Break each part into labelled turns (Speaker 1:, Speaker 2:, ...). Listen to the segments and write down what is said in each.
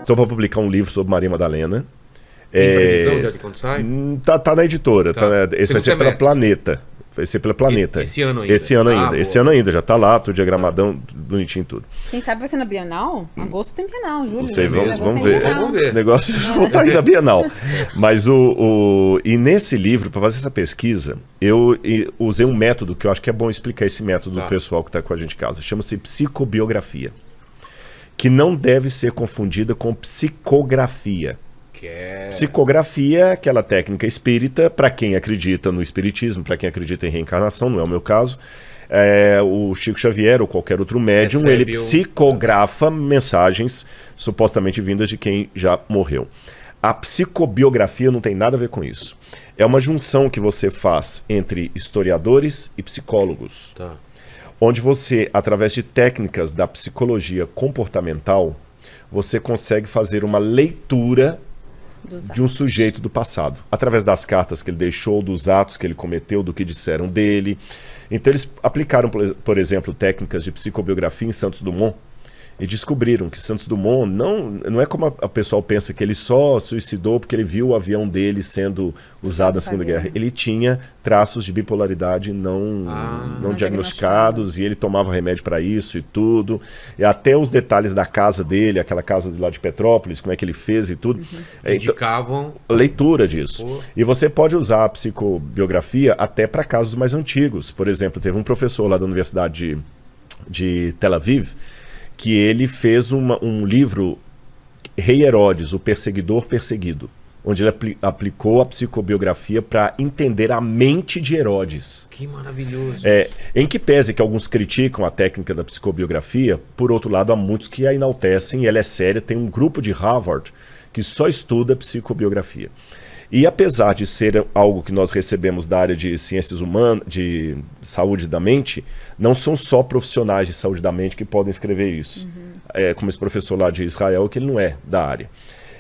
Speaker 1: Estou para publicar um livro sobre Maria Madalena.
Speaker 2: Tem previsão já de quando sai?
Speaker 1: Tá na editora.
Speaker 2: Tá.
Speaker 1: Esse vai ser pela Planeta. Vai ser pela Planeta.
Speaker 2: Esse ano ainda?
Speaker 1: Esse ano ainda.
Speaker 2: Boa.
Speaker 1: Esse ano ainda. Já tá lá, tudo diagramadão, bonitinho tudo.
Speaker 3: Quem sabe vai ser na Bienal? Agosto tem Bienal, julho.
Speaker 1: Não sei,
Speaker 3: Agosto
Speaker 1: vamos
Speaker 3: tem
Speaker 1: ver.
Speaker 3: Bienal.
Speaker 2: Vamos ver.
Speaker 1: O negócio tá aí na Bienal. Mas e nesse livro, para fazer essa pesquisa, eu usei um método que eu acho que é bom explicar esse método do pessoal que está com a gente em casa. Chama-se psicobiografia. Que não deve ser confundida com psicografia. Psicografia é aquela técnica espírita para quem acredita no espiritismo, para quem acredita em reencarnação, não é o meu caso. O Chico Xavier ou qualquer outro médium, ele psicografa mensagens supostamente vindas de quem já morreu. A psicobiografia não tem nada a ver com isso. É uma junção que você faz entre historiadores e psicólogos.
Speaker 2: Tá.
Speaker 1: Onde você, através de técnicas da psicologia comportamental, você consegue fazer uma leitura de um sujeito do passado, através das cartas que ele deixou, dos atos que ele cometeu, do que disseram dele. Então eles aplicaram, por exemplo, técnicas de psicobiografia em Santos Dumont e descobriram que Santos Dumont não é como a pessoa pensa, que ele só suicidou porque ele viu o avião dele sendo usado na Segunda Guerra. Ele tinha traços de bipolaridade não diagnosticados e ele tomava remédio para isso e tudo. E até os detalhes da casa dele, aquela casa lá de Petrópolis, como é que ele fez e tudo.
Speaker 2: Indicavam
Speaker 1: leitura disso. Pô. E você pode usar a psicobiografia até para casos mais antigos. Por exemplo, teve um professor lá da Universidade de Tel Aviv que ele fez um livro, Rei Herodes, o Perseguidor Perseguido, onde ele aplicou a psicobiografia para entender a mente de Herodes.
Speaker 2: Que maravilhoso.
Speaker 1: Em que pese que alguns criticam a técnica da psicobiografia, por outro lado há muitos que a enaltecem, e ela é séria, tem um grupo de Harvard que só estuda psicobiografia. E apesar de ser algo que nós recebemos da área de ciências humanas, de saúde da mente, não são só profissionais de saúde da mente que podem escrever isso. Como esse professor lá de Israel, que ele não é da área.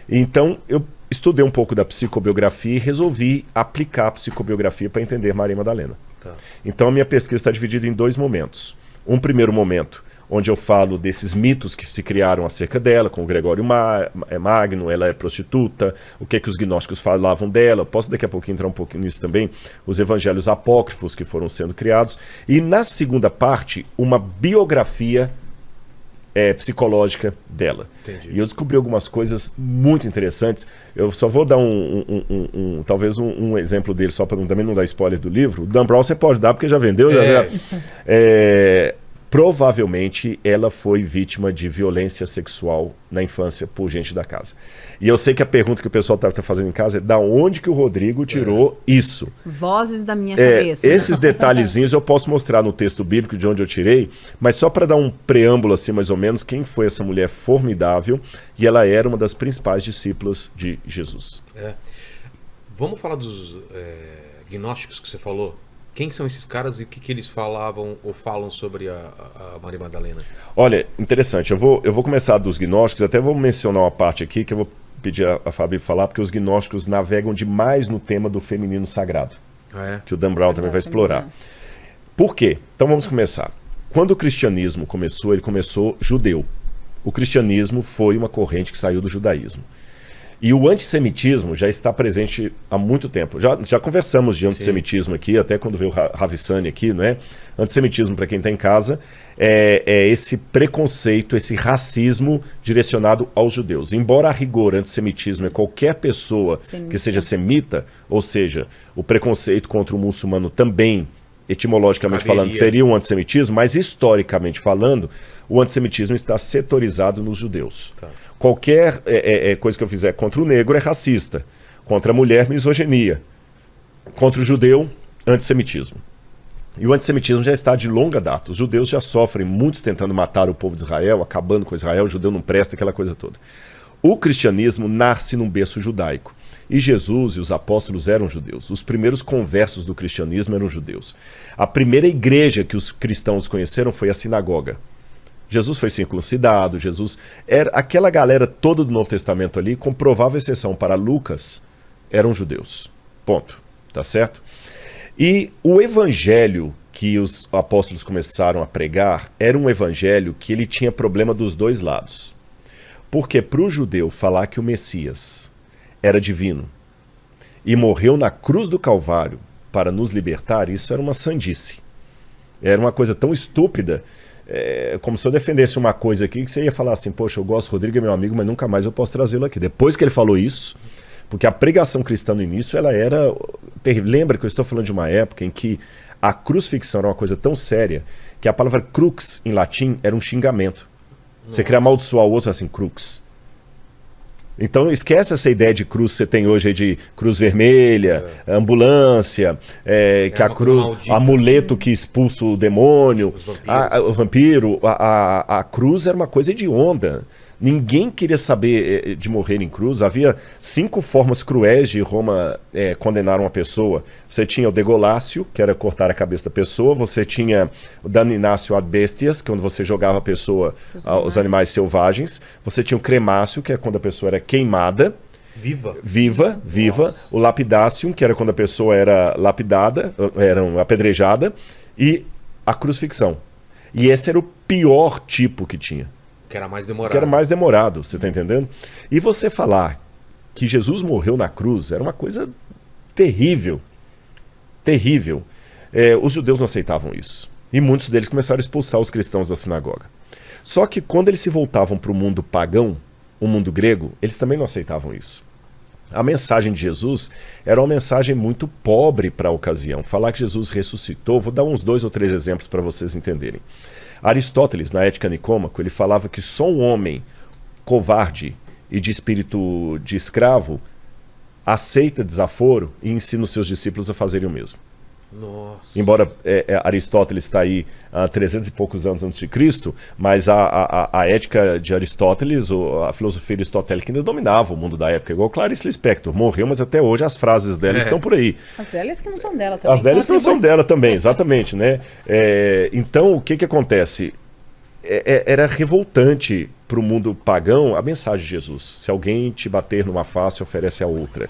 Speaker 1: Então, eu estudei um pouco da psicobiografia e resolvi aplicar a psicobiografia para entender Maria Madalena. Tá. Então, a minha pesquisa está dividida em 2 momentos. Um primeiro momento, onde eu falo desses mitos que se criaram acerca dela, com o Gregório Magno, ela é prostituta, o que os gnósticos falavam dela, posso daqui a pouco entrar um pouquinho nisso também, os evangelhos apócrifos que foram sendo criados, e na segunda parte, uma biografia psicológica dela. Entendi. E eu descobri algumas coisas muito interessantes. Eu só vou dar talvez um exemplo dele, só para também não dar spoiler do livro. O Dan Brown você pode dar, porque já vendeu. Provavelmente ela foi vítima de violência sexual na infância por gente da casa. E eu sei que a pergunta que o pessoal está fazendo em casa é da onde que o Rodrigo tirou isso?
Speaker 3: Vozes da minha cabeça.
Speaker 1: Esses detalhezinhos eu posso mostrar no texto bíblico de onde eu tirei, mas só para dar um preâmbulo assim mais ou menos, quem foi essa mulher formidável, e ela era uma das principais discípulas de Jesus.
Speaker 2: Vamos falar dos gnósticos que você falou? Quem são esses caras e o que eles falavam ou falam sobre a Maria Madalena?
Speaker 1: Olha, interessante. Eu vou começar dos gnósticos, até vou mencionar uma parte aqui que eu vou pedir a Fabi para falar, porque os gnósticos navegam demais no tema do feminino sagrado, que o Dan Brown também vai explorar. Por quê? Então vamos começar. Quando o cristianismo começou, ele começou judeu. O cristianismo foi uma corrente que saiu do judaísmo. E o antissemitismo já está presente há muito tempo. Já conversamos de antissemitismo aqui, até quando veio o Ravissani aqui, não é? Antissemitismo, para quem está em casa, é esse preconceito, esse racismo direcionado aos judeus. Embora a rigor antissemitismo é qualquer pessoa que seja semita, ou seja, o preconceito contra o muçulmano também, etimologicamente falando, seria um antissemitismo, mas historicamente falando, o antissemitismo está setorizado nos judeus. Tá. Qualquer coisa que eu fizer contra o negro é racista, contra a mulher, misoginia, contra o judeu, antissemitismo. E o antissemitismo já está de longa data. Os judeus já sofrem, muitos tentando matar o povo de Israel, acabando com Israel, o judeu não presta, aquela coisa toda. O cristianismo nasce num berço judaico. E Jesus e os apóstolos eram judeus. Os primeiros conversos do cristianismo eram judeus. A primeira igreja que os cristãos conheceram foi a sinagoga. Jesus foi circuncidado, Jesus era aquela galera toda do Novo Testamento ali, com provável exceção para Lucas, eram judeus. Ponto. Tá certo? E o evangelho que os apóstolos começaram a pregar era um evangelho que ele tinha problema dos dois lados. Porque para o judeu falar que o Messias era divino e morreu na cruz do Calvário para nos libertar, isso era uma sandice. Era uma coisa tão estúpida, como se eu defendesse uma coisa aqui que você ia falar assim, poxa, eu gosto, Rodrigo é meu amigo, mas nunca mais eu posso trazê-lo aqui. Depois que ele falou isso, porque a pregação cristã no início, ela era terrível. Lembra que eu estou falando de uma época em que a crucifixão era uma coisa tão séria que a palavra crux em latim era um xingamento. Você queria amaldiçoar o outro assim, crux. Então esquece essa ideia de cruz que você tem hoje aí de cruz vermelha, ambulância, que a cruz, maldita, amuleto que expulsa o demônio, o vampiro. A cruz era uma coisa hedionda. Ninguém queria saber de morrer em cruz. Havia 5 formas cruéis de Roma condenar uma pessoa. Você tinha o degolácio, que era cortar a cabeça da pessoa. Você tinha o damnatio ad bestias, que é quando você jogava a pessoa aos animais selvagens. Você tinha o cremácio, que é quando a pessoa era queimada. Viva. O lapidacium, que era quando a pessoa era lapidada, era apedrejada. E a crucifixão. E esse era o pior tipo que tinha.
Speaker 2: Que era mais demorado.
Speaker 1: Você tá entendendo? E você falar que Jesus morreu na cruz era uma coisa terrível. Terrível. Os judeus não aceitavam isso. E muitos deles começaram a expulsar os cristãos da sinagoga. Só que quando eles se voltavam para o mundo pagão, o mundo grego, eles também não aceitavam isso. A mensagem de Jesus era uma mensagem muito pobre para a ocasião. Falar que Jesus ressuscitou, vou dar uns 2 ou 3 exemplos para vocês entenderem. Aristóteles, na Ética Nicômaco, ele falava que só um homem covarde e de espírito de escravo aceita desaforo e ensina os seus discípulos a fazerem o mesmo.
Speaker 2: Nossa.
Speaker 1: Embora Aristóteles está aí há 300 e poucos anos antes de Cristo, mas a ética de Aristóteles, a filosofia aristotélica ainda dominava o mundo da época, igual Clarice Lispector, morreu, mas até hoje as frases dela estão por aí.
Speaker 3: As delas que não são dela também.
Speaker 1: As delas que não são dela também, exatamente, né? Então, o que acontece? Era revoltante para o mundo pagão a mensagem de Jesus. Se alguém te bater numa face, oferece a outra.